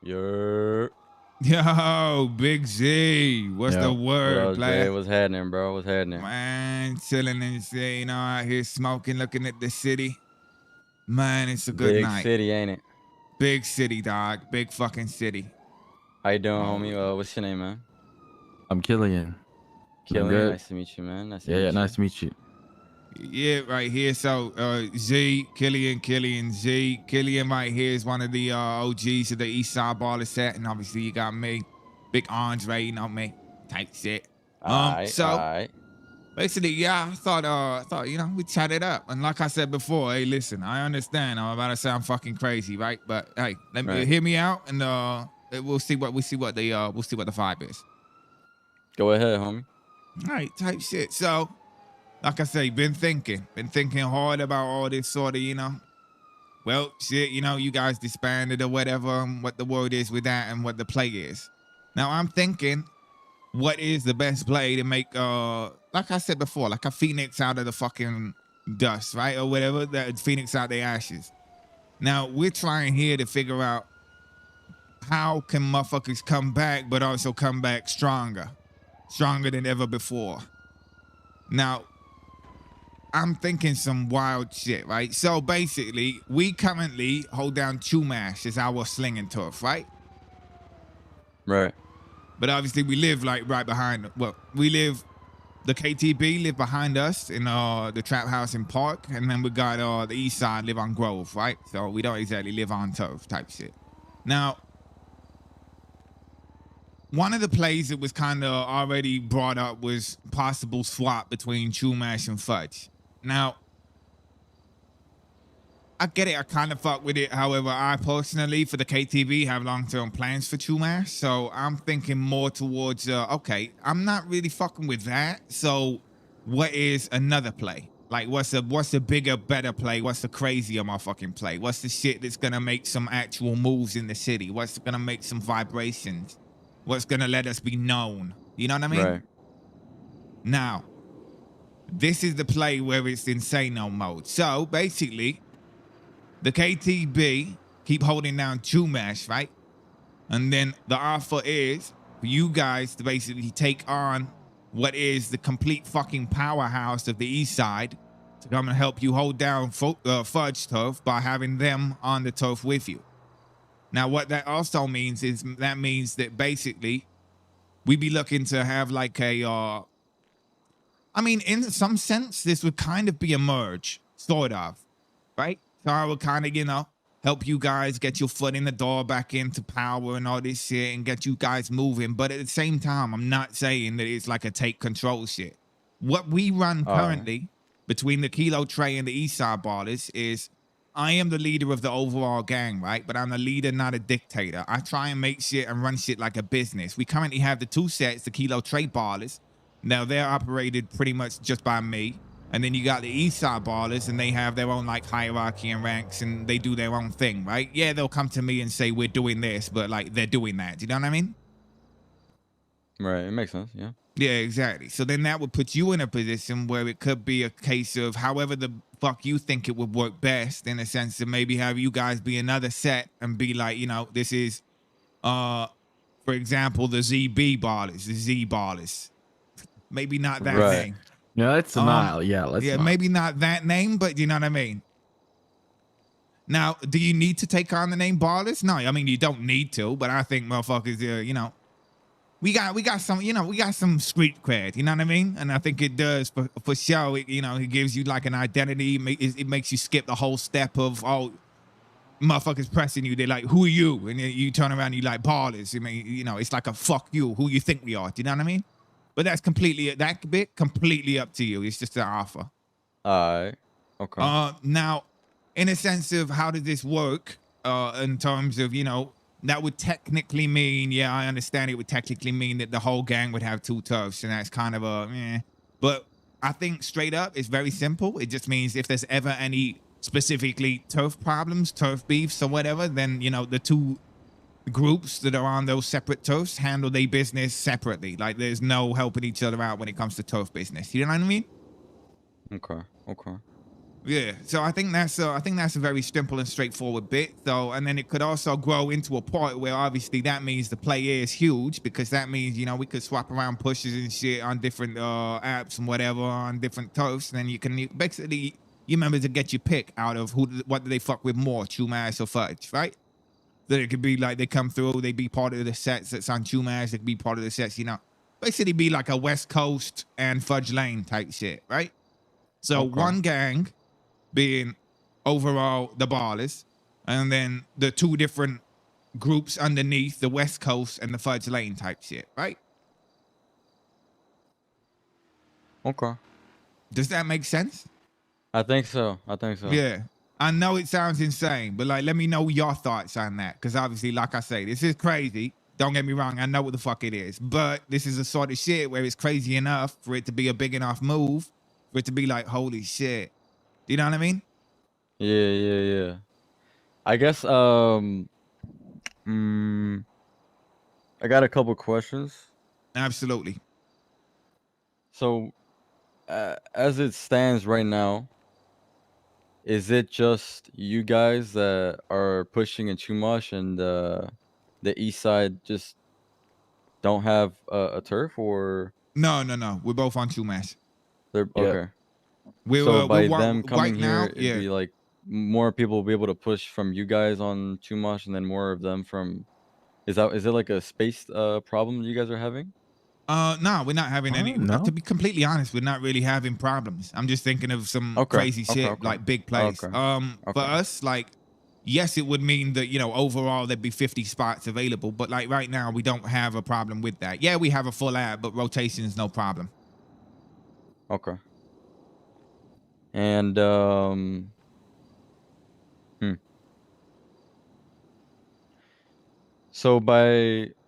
You're. Yo, Big Z. What's the word, player? What's happening, bro? What's happening? Man, chilling and shit, you know, out here smoking, looking at the city. Man, it's a good night. Big city, ain't it? Big city, dog. Big fucking city. How you doing, homie? What's your name, man? I'm Killian. Killian, nice to meet you, man. Nice to meet you. Yeah, right here. So, Z, Killian, Z. Killian right here is one of the OGs of the East Side Ballas set, and obviously you got me, Big Andre, you know me, type shit. Basically, yeah, I thought, you know, we chat it up, and like I said before, hey, listen, I understand I'm about to sound fucking crazy, right? But hey, let me hear me out, and we'll see what the vibe is. Go ahead, homie. All right, type shit. So, like I say, been thinking hard about all this sort of, you know, well, shit, you know, you guys disbanded or whatever, and what the word is with that and what the play is. Now, I'm thinking, what is the best play to make, like I said before, like a phoenix out of the fucking dust, right? Or whatever, that phoenix out the ashes. Now, we're trying here to figure out how can motherfuckers come back, but also come back stronger than ever before. Now, I'm thinking some wild shit, right? So basically, we currently hold down Chumash as our slinging turf, right? Right. But obviously we live like right behind, well, the KTB live behind us in the trap house in Park, and then we got the east side live on Grove, right? So we don't exactly live on turf type shit. Now, one of the plays that was kind of already brought up was possible swap between Chumash and Fudge. Now, I get it. I kind of fuck with it. However, I personally, for the KTV, have long-term plans for Chumash. So I'm thinking more towards, okay, I'm not really fucking with that. So what is another play? Like, what's a bigger, better play? What's the crazier motherfucking play? What's the shit that's going to make some actual moves in the city? What's going to make some vibrations? What's going to let us be known? You know what I mean? Right. Now, this is the play where it's insano mode. So basically, the KTB keep holding down Chumash, right? And then the offer is for you guys to basically take on what is the complete fucking powerhouse of the east side to come and help you hold down Fudge turf by having them on the turf with you. Now, what that also means is that basically we be looking to have like a, I mean, in some sense, this would kind of be a merge, sort of, right? So I would kind of, you know, help you guys get your foot in the door back into power and all this shit and get you guys moving. But at the same time, I'm not saying that it's like a take control shit. What we run currently between the Killa K and the Eastside Ballas is I am the leader of the overall gang, right? But I'm the leader, not a dictator. I try and make shit and run shit like a business. We currently have the two sets, the Killa K Ballas. Now, they're operated pretty much just by me. And then you got the East Side Ballas, and they have their own, like, hierarchy and ranks, and they do their own thing, right? Yeah, they'll come to me and say, we're doing this, but, like, they're doing that. Do you know what I mean? Right, it makes sense, yeah. Yeah, exactly. So then that would put you in a position where it could be a case of however the fuck you think it would work best, in a sense of maybe have you guys be another set and be like, you know, this is, for example, the ZB Ballas, the Z Ballas. Maybe not that name. Yeah, it's not. Yeah, let's not. Maybe not that name, but you know what I mean. Now, do you need to take on the name Ballas? No, I mean you don't need to, but I think motherfuckers, you know, we got some, you know, we got some street cred. You know what I mean? And I think it does for sure. It, you know, it gives you like an identity. It makes you skip the whole step of motherfuckers pressing you. They're like, who are you? And you turn around and you like Ballas. I mean, you know, it's like a fuck you. Who you think we are? Do you know what I mean? But that's completely up to you. It's just an offer. All right. Okay. Now, in a sense of how does this work, in terms of, you know, that would technically mean, yeah, I understand it would technically mean that the whole gang would have two turfs, and that's kind of but I think straight up, it's very simple. It just means if there's ever any specifically turf problems, turf beefs or whatever, then, you know, the two groups that are on those separate turfs handle their business separately. Like there's no helping each other out when it comes to turf business. You know what I mean? Okay. Yeah, so I think that's a very simple and straightforward bit. So, and then it could also grow into a part where obviously that means the play is huge, because that means, you know, we could swap around pushes and shit on different apps and whatever on different turfs, and then you can basically you members to get your pick out of what do they fuck with more, Chumash or Fudge, right? So it could be like they come through, they be part of the sets that's on Chumash, they could be part of the sets, you know, basically be like a West Coast and Fudge Lane type shit, right? So one gang being overall the Ballas, and then the two different groups underneath, the West Coast and the Fudge Lane type shit, right? Okay. Does that make sense? I think so. Yeah. I know it sounds insane, but like, let me know your thoughts on that. Because obviously, like I say, this is crazy. Don't get me wrong. I know what the fuck it is. But this is a sort of shit where it's crazy enough for it to be a big enough move, for it to be like, holy shit. Do you know what I mean? Yeah. I guess I got a couple questions. Absolutely. So, as it stands right now, is it just you guys that are pushing in Chumash, and the east side just don't have a turf, or No. We're both on Chumash. they're Yeah. okay? We're, So by we're, them coming right here, now, it'd yeah. be like more people will be able to push from you guys on Chumash, and then more of them from. Is it like a space problem you guys are having? No, we're not having any. No. To be completely honest, we're not really having problems. I'm just thinking of some crazy shit, like big plays. For us, like, yes, it would mean that, you know, overall there'd be 50 spots available, but like right now we don't have a problem with that. Yeah, we have a full app, but rotation is no problem. Okay. And so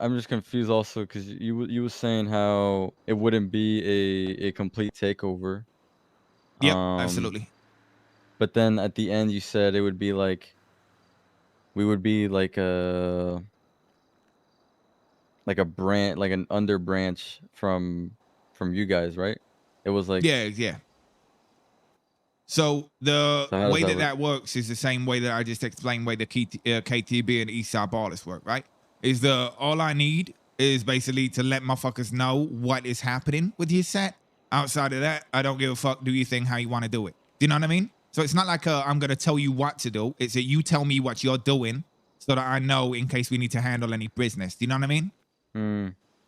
I'm just confused also, because you were saying how it wouldn't be a complete takeover. Yep, absolutely. But then at the end you said it would be like, we would be like a branch, like an under branch from you guys, right? It was like, Yeah. So the so how does way that that work? works is the same way that I just explained way the KTB and Eastside Ballas work, right? Is all I need is basically to let motherfuckers know what is happening with your set. Outside of that, I don't give a fuck. Do your thing how you want to do it. Do you know what I mean? So it's not like I'm going to tell you what to do. It's that you tell me what you're doing so that I know in case we need to handle any business. Do you know what I mean?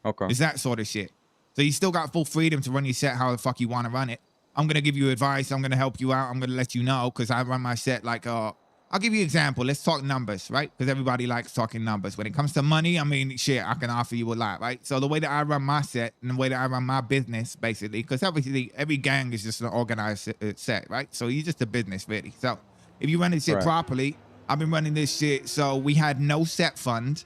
Okay. It's that sort of shit. So you still got full freedom to run your set how the fuck you want to run it. I'm going to give you advice. I'm going to help you out. I'm going to let you know, because I run my set like, I'll give you an example. Let's talk numbers, right? Because everybody likes talking numbers. When it comes to money, I mean, shit, I can offer you a lot, right? So the way that I run my set and the way that I run my business, basically, because obviously every gang is just an organized set, right? So you're just a business, really. So if you run this shit properly, I've been running this shit. So we had no set fund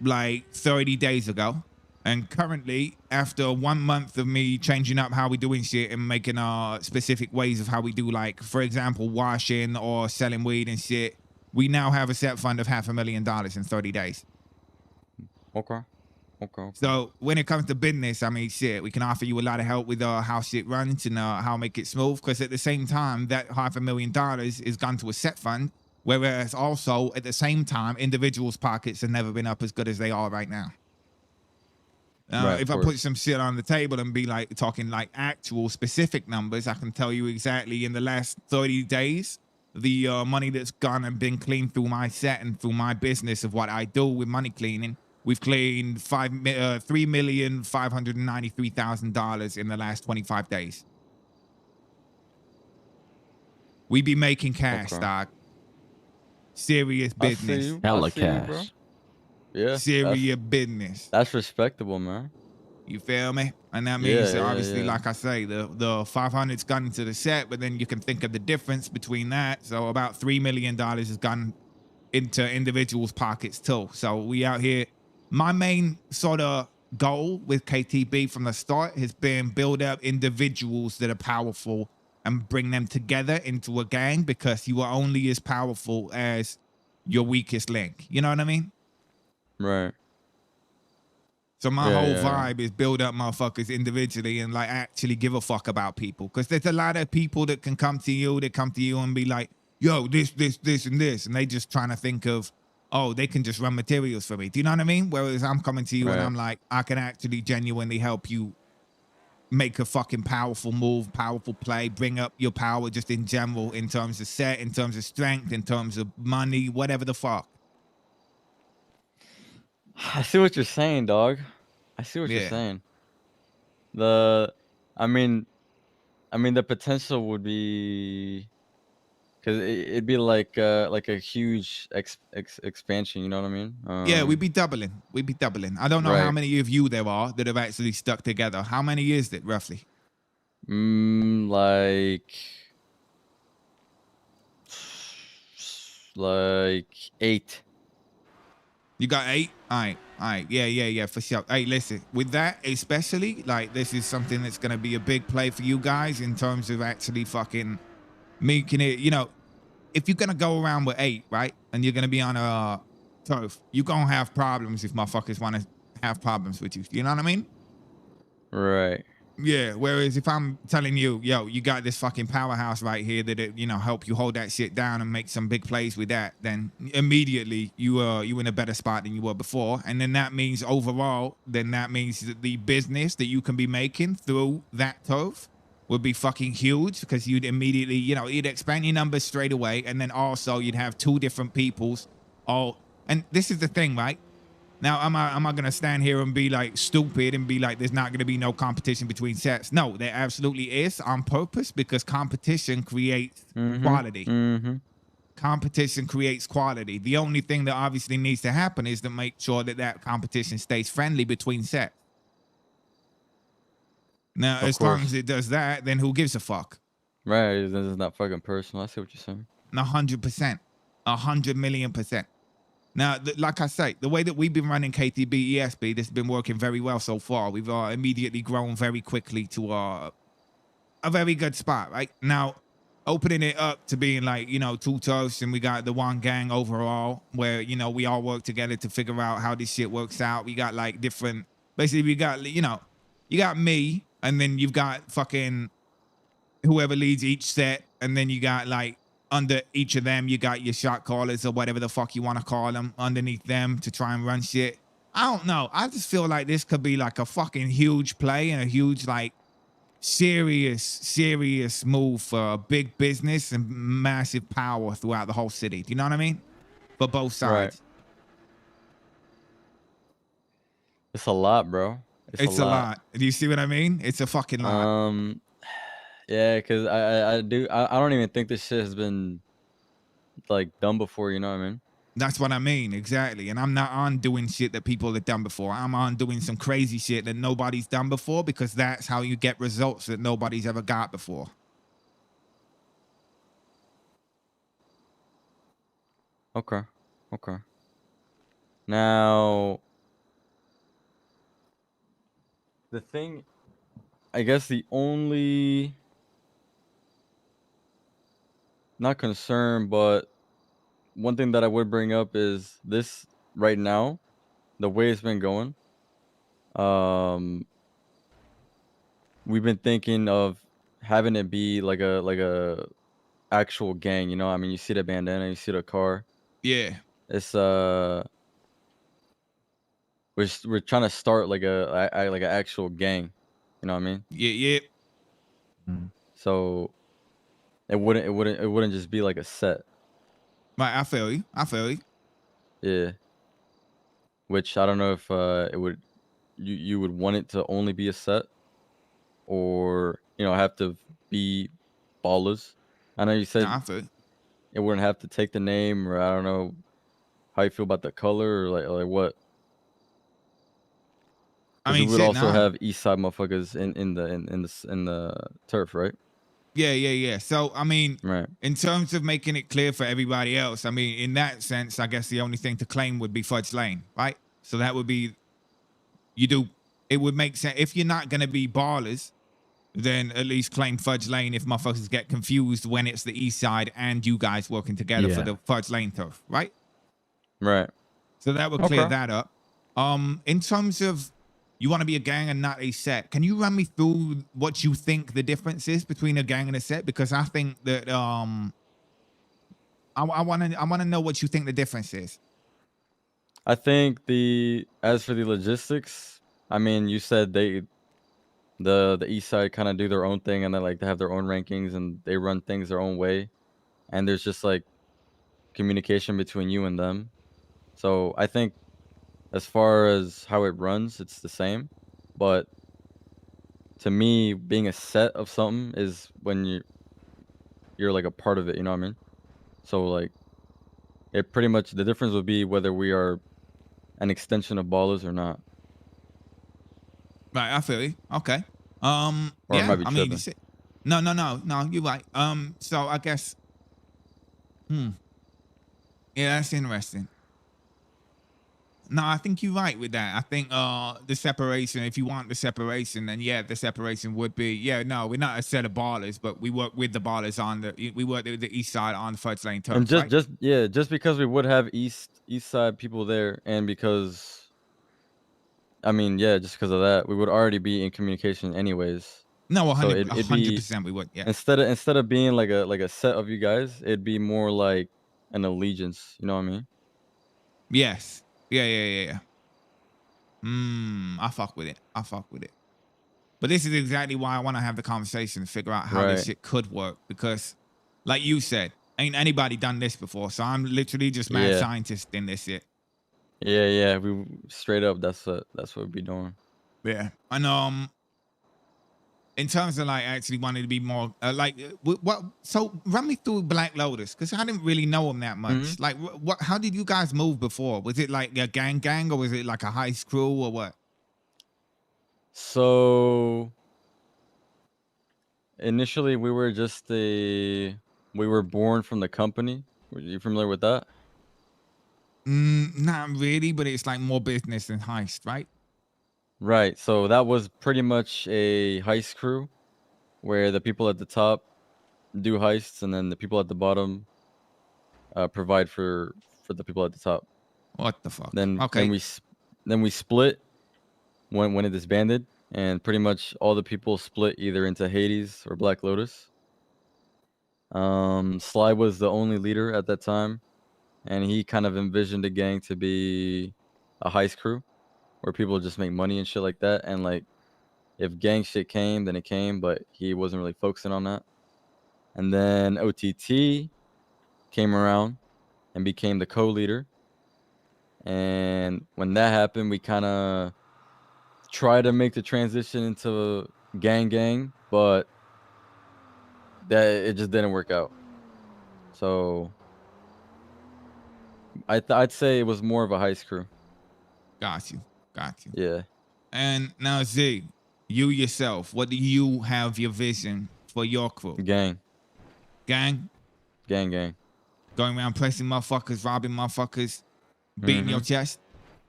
like 30 days ago. And currently, after 1 month of me changing up how we doing shit and making specific ways of how we do, like, for example, washing or selling weed and shit, we now have a set fund of $500,000 in 30 days. Okay. So when it comes to business, I mean, shit, we can offer you a lot of help with how shit runs and how make it smooth. Because at the same time, that $500,000 is gone to a set fund. Whereas also, at the same time, individuals' pockets have never been up as good as they are right now. If I put some shit on the table and be like talking like actual specific numbers, I can tell you exactly in the last 30 days, the money that's gone and been cleaned through my set and through my business of what I do with money cleaning. We've cleaned $3,593,000 in the last 25 days. We be making cash, dog. Serious business. Hella cash. Yeah. Serious business. That's respectable, man. You feel me? And that means that obviously, like I say, the 500's gone into the set, but then you can think of the difference between that. So about $3 million has gone into individuals' pockets too. So we out here. My main sort of goal with KTB from the start has been build up individuals that are powerful and bring them together into a gang, because you are only as powerful as your weakest link. You know what I mean? Right. So my whole yeah. vibe is build up motherfuckers individually and like actually give a fuck about people. Because there's a lot of people that can come to you, and be like, yo, this, and this. And they just trying to think of, oh, they can just run materials for me. Do you know what I mean? Whereas I'm coming to you and Right. I'm like, I can actually genuinely help you make a fucking powerful move, powerful play, bring up your power just in general, in terms of set, in terms of strength, in terms of money, whatever the fuck. I see what you're saying, dog. I see what you're Yeah. saying. I mean, the potential would be, because it'd be like a huge expansion. You know what I mean? Yeah, we'd be doubling. We'd be doubling. I don't know how Right. many of you there are that have actually stuck together. How many is it roughly? Like 8. You got 8? All right. Yeah, for sure. Hey, listen, with that, especially, like, this is something that's going to be a big play for you guys in terms of actually fucking making it, you know, if you're going to go around with 8, right, and you're going to be on a turf, you're going to have problems if motherfuckers want to have problems with you. You know what I mean? Right. Yeah, whereas if I'm telling you, yo, you got this fucking powerhouse right here that it, you know, help you hold that shit down and make some big plays with that, then immediately you in a better spot than you were before. And then that means overall, then that means that the business that you can be making through that turf would be fucking huge, because you'd immediately, you know, you'd expand your numbers straight away, and then also you'd have 2 different peoples all. And this is the thing, right? Now, am I going to stand here and be like stupid and be like, there's not going to be no competition between sets? No, there absolutely is, on purpose, because competition creates quality. Competition creates quality. The only thing that obviously needs to happen is to make sure that that competition stays friendly between sets. Now, as long as it does that, then who gives a fuck? Right. This is not fucking personal. I see what you're saying. 100%. 100,000,000%. Now, like I say, the way that we've been running KTB ESB, this has been working very well so far. We've immediately grown very quickly to a very good spot, right? Now, opening it up to being like, you know, 2 toasts, and we got the 1 gang overall, where, you know, we all work together to figure out how this shit works out. We got like different, basically we got, you know, you got me, and then you've got fucking whoever leads each set, and then you got like, under each of them, you got your shot callers or whatever the fuck you want to call them underneath them to try and run shit. I don't know. I just feel like this could be like a fucking huge play and a huge, like, serious move for a big business and massive power throughout the whole city. Do you know what I mean? For both sides. Right. It's a lot, bro. It's a lot. Do you see what I mean? It's a fucking lot. Yeah, because I don't even think this shit has been like done before, you know what I mean? That's what I mean, exactly. And I'm not on doing shit that people have done before. I'm on doing some crazy shit that nobody's done before, because that's how you get results that nobody's ever got before. Okay. Now, the thing, I guess the only, not concern, but one thing that I would bring up is this right now, the way it's been going. We've been thinking of having it be like a actual gang, you know? I mean, you see the bandana, you see the car. Yeah. It's we're trying to start like an actual gang, you know what I mean? Yeah. So it wouldn't just be like a set. Right, I feel you. Yeah. Which I don't know if you would want it to only be a set, or, you know, have to be Ballas. I know you said I feel you. It wouldn't have to take the name, or I don't know how you feel about the color, or like what. I mean, we would also have East Side motherfuckers in the turf, right? Yeah. So, I mean, Right. in terms of making it clear for everybody else, I mean, in that sense, I guess the only thing to claim would be Fudge Lane, right? So that would be, it would make sense. If you're not going to be Ballers, then at least claim Fudge Lane if motherfuckers get confused when it's the East Side and you guys working together for the Fudge Lane turf, right? Right. So that would clear that up. In terms of You want to be a gang and not a set. Can you run me through what you think the difference is between a gang and a set? Because I think that I want to know what you think the difference is. I think as for the logistics, I mean, you said the east side kind of do their own thing, and they like to have their own rankings and they run things their own way, and there's just like communication between you and them. So I think as far as how it runs, it's the same, but to me, being a set of something is when you're like a part of it, you know what I mean? So like it pretty much, the difference would be whether we are an extension of Ballas or not. Right, I feel you. Okay. Or yeah, I might be I mean, tripping. no, you're right. So I guess, yeah, that's interesting. No, I think you're right with that. I think the separation, if you want the separation, then yeah, the separation would be, yeah, no, we're not a set of ballers, but we work with the ballers we work with the east side on the first lane turf, And right? just because we would have east side people there, and because I mean, yeah, just because of that, we would already be in communication anyways. No, So 100, it'd be 100% we would, yeah. instead of being like a set of you guys, it'd be more like an allegiance. You know what I mean? Yes. Yeah. I fuck with it. But this is exactly why I want to have the conversation to figure out how this Right. shit could work. Because, like you said, ain't anybody done this before. So I'm literally just mad Yeah. scientist in this shit. Yeah. We straight up. That's what we'd be doing. Yeah. And in terms of like actually wanting to be more what? So run me through Black Lotus, because I didn't really know him that much. Like, what? How did you guys move before? Was it like a gang, or was it like a heist crew, or what? So initially, we were we were born from the company. Were you familiar with that? Not really, but it's like more business than heist, right? Right. So that was pretty much a heist crew, where the people at the top do heists, and then the people at the bottom provide for the people at the top. What the fuck? Then Okay. then we split when it disbanded, and pretty much all the people split either into Hades or Black Lotus. Sly was the only leader at that time, and he kind of envisioned the gang to be a heist crew where people just make money and shit like that. And like, if gang shit came, then it came, but he wasn't really focusing on that. And then OTT came around and became the co-leader. And when that happened, we kind of tried to make the transition into gang, but it just didn't work out. So I'd say it was more of a heist crew. Got you. Yeah. And now Z, you yourself, what do you have your vision for your crew? Gang. Gang? Gang. Going around pressing motherfuckers, robbing motherfuckers, beating your chest?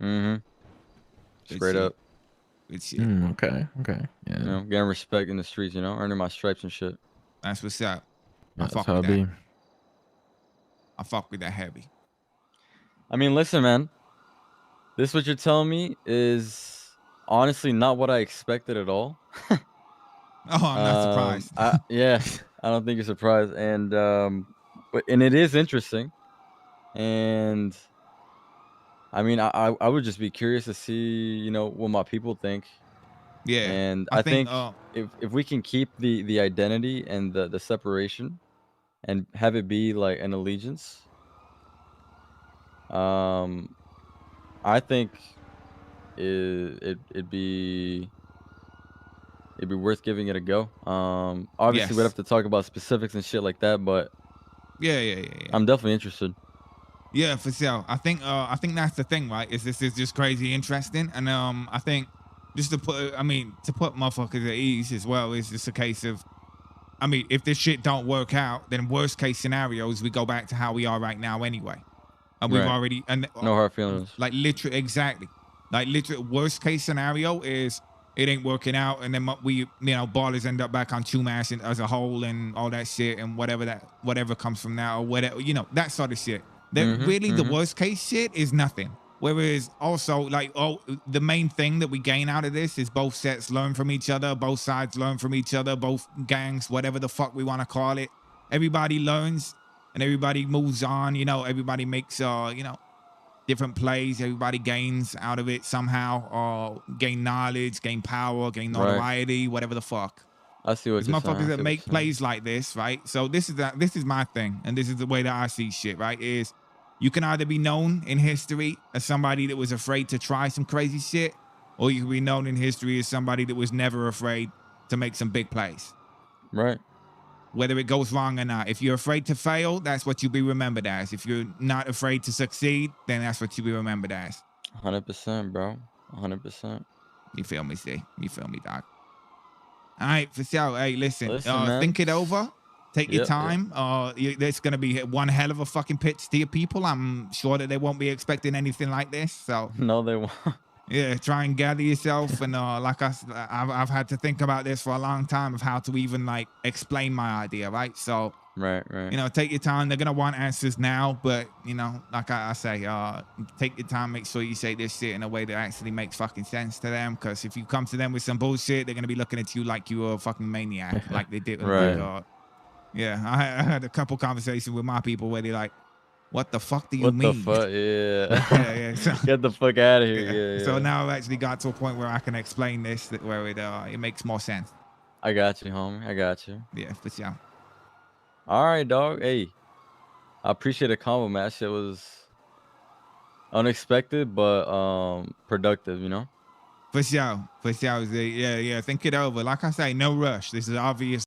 Mm-hmm. Straight up. Good shit. Okay. Yeah. You know, getting respect in the streets, you know, earning my stripes and shit. That's what's up. That's how it be. I fuck with that heavy. I mean, listen, man. This what you're telling me is honestly not what I expected at all. Oh, I'm not surprised. I don't think you're surprised, and it is interesting, and I mean, I would just be curious to see, you know, what my people think. Yeah, and I think if we can keep the identity and the separation, and have it be like an allegiance, I think it'd be worth giving it a go. Obviously, we'd have to talk about specifics and shit like that, but yeah. I'm definitely interested. Yeah, for sure. I think that's the thing, right? Is this is just crazy interesting, and I think just to put motherfuckers at ease as well is just a case of, I mean, if this shit don't work out, then worst case scenarios we go back to how we are right now anyway. And we've already, and no hard feelings. Like literally, exactly. Like literally, worst case scenario is it ain't working out, and then we, you know, ballers end up back on Chumash as a whole and all that shit, and whatever comes from now, or whatever, you know, that sort of shit. That really the worst case shit is nothing. Whereas also, like, the main thing that we gain out of this is both sets learn from each other, both sides learn from each other, both gangs, whatever the fuck we want to call it. Everybody learns and everybody moves on. You know, everybody makes, you know, different plays. Everybody gains out of it somehow, or gain knowledge, gain power, gain notoriety, whatever the fuck. I see what There's you're motherfuckers saying. that make plays like this, right? So this is my thing, and this is the way that I see shit, right? Is you can either be known in history as somebody that was afraid to try some crazy shit, or you can be known in history as somebody that was never afraid to make some big plays. Right. Whether it goes wrong or not. If you're afraid to fail, that's what you'll be remembered as. If you're not afraid to succeed, then that's what you'll be remembered as. 100%, bro. 100%. You feel me, C? You feel me, Doc? All right, for sure. Hey, listen man. think it over. Take your time. There's going to be one hell of a fucking pitch to your people. I'm sure that they won't be expecting anything like this. So no, they won't. Yeah, try and gather yourself. And like I've had to think about this for a long time of how to even like explain my idea, right? So right. You know, take your time. They're gonna want answers now, but you know, like I say, take your time. Make sure you say this shit in a way that actually makes fucking sense to them. Because if you come to them with some bullshit, they're gonna be looking at you like you were a fucking maniac, like they did. Right. Like, yeah, I had a couple conversations with my people where they're like, "What the fuck do you mean?" What the fuck? Yeah. yeah. So, get the fuck out of here. Yeah. So now I've actually got to a point where I can explain this, where it makes more sense. I got you, homie. I got you. Yeah, for sure. All right, dog. Hey, I appreciate the combo, man. That shit was unexpected, but productive, you know? For sure. Yeah. Think it over. Like I say, no rush. This is obvious.